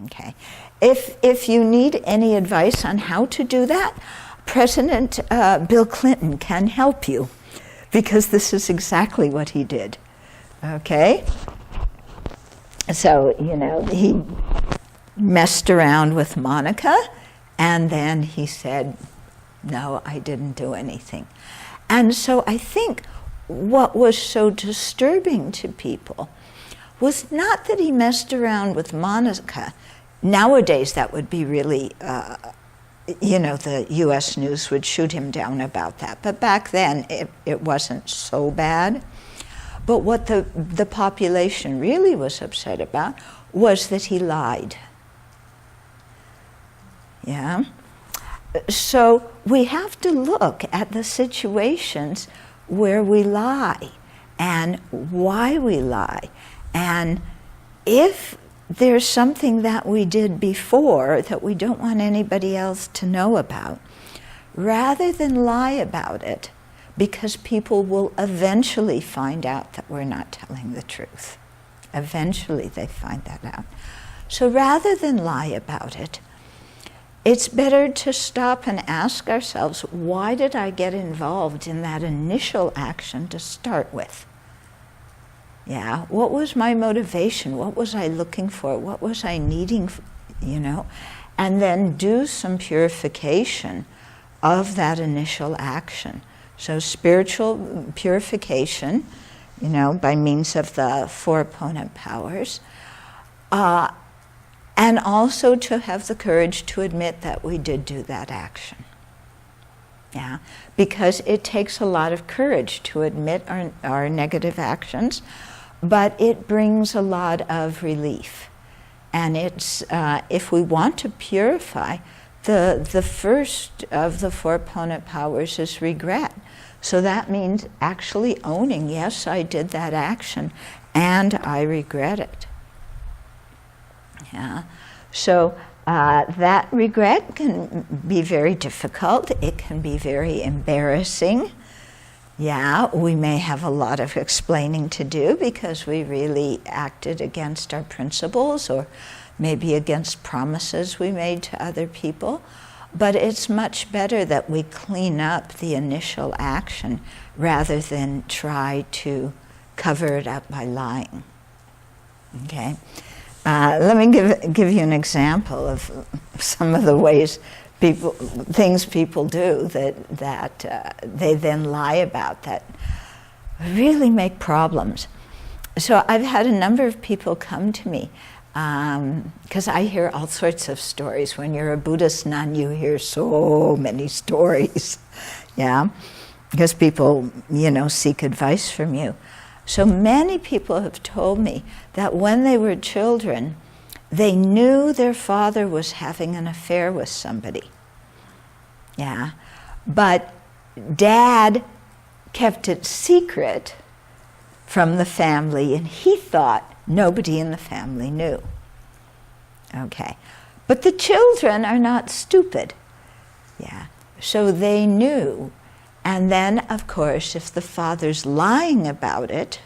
Okay. If you need any advice on how to do that, President Bill Clinton can help you, because this is exactly what he did. Okay? So, he messed around with Monica, and then he said, no, I didn't do anything. And so I think what was so disturbing to people was not that he messed around with Monica. Nowadays, that would be really, the U.S. news would shoot him down about that. But back then, it wasn't so bad. But what the population really was upset about was that he lied. Yeah? So we have to look at the situations where we lie and why we lie. And if there's something that we did before that we don't want anybody else to know about, rather than lie about it, because people will eventually find out that we're not telling the truth. Eventually they find that out. So rather than lie about it, it's better to stop and ask ourselves, why did I get involved in that initial action to start with? Yeah, what was my motivation? What was I looking for? What was I needing, And then do some purification of that initial action. So spiritual purification, by means of the four opponent powers, and also to have the courage to admit that we did do that action. Yeah, because it takes a lot of courage to admit our negative actions, but it brings a lot of relief. And it's, if we want to purify, the first of the four opponent powers is regret. So that means actually owning, yes, I did that action, and I regret it. Yeah. So that regret can be very difficult. It can be very embarrassing. Yeah, we may have a lot of explaining to do because we really acted against our principles or maybe against promises we made to other people. But it's much better that we clean up the initial action rather than try to cover it up by lying. Okay? Let me give you an example of some of the ways things people do that they then lie about that really make problems. So I've had a number of people come to me because I hear all sorts of stories. When you're a Buddhist nun, you hear so many stories, yeah, because people, seek advice from you. So many people have told me that when they were children, they knew their father was having an affair with somebody. Yeah, but Dad kept it secret from the family, and he thought nobody in the family knew. Okay, but the children are not stupid. Yeah, so they knew. And then, of course, if the father's lying about it,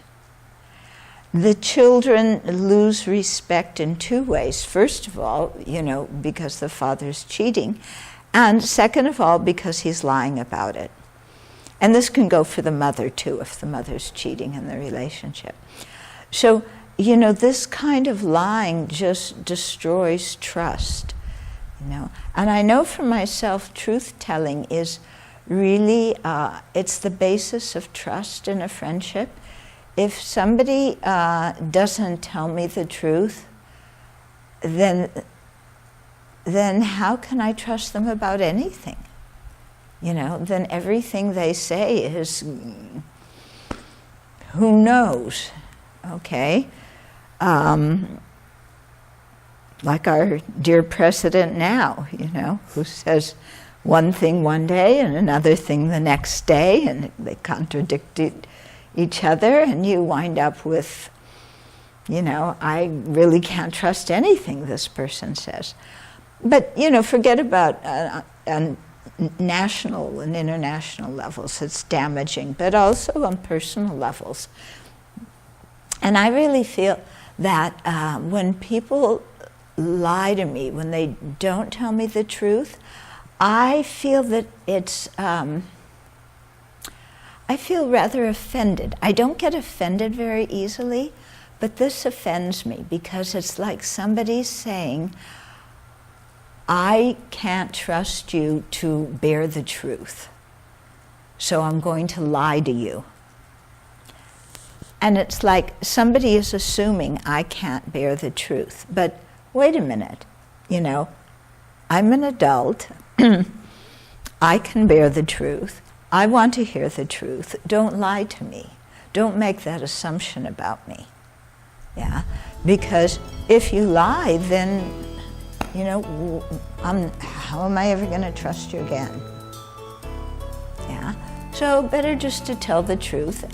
the children lose respect in two ways. First of all, because the father's cheating. And second of all, because he's lying about it. And this can go for the mother, too, if the mother's cheating in the relationship. So, this kind of lying just destroys trust, And I know for myself, truth-telling is really, it's the basis of trust in a friendship. If somebody doesn't tell me the truth, then how can I trust them about anything? Then everything they say is, who knows, okay? Like our dear president now, who says one thing one day and another thing the next day, and they contradict each other, and you wind up with, I really can't trust anything this person says. But, forget about on national and international levels, it's damaging, but also on personal levels. And I really feel that when people lie to me, when they don't tell me the truth, I feel that I feel rather offended. I don't get offended very easily, but this offends me because it's like somebody saying, I can't trust you to bear the truth, so I'm going to lie to you. And it's like somebody is assuming I can't bear the truth. But wait a minute, I'm an adult. I can bear the truth. I want to hear the truth. Don't lie to me. Don't make that assumption about me. Yeah, because if you lie, then, how am I ever going to trust you again? Yeah, so better just to tell the truth.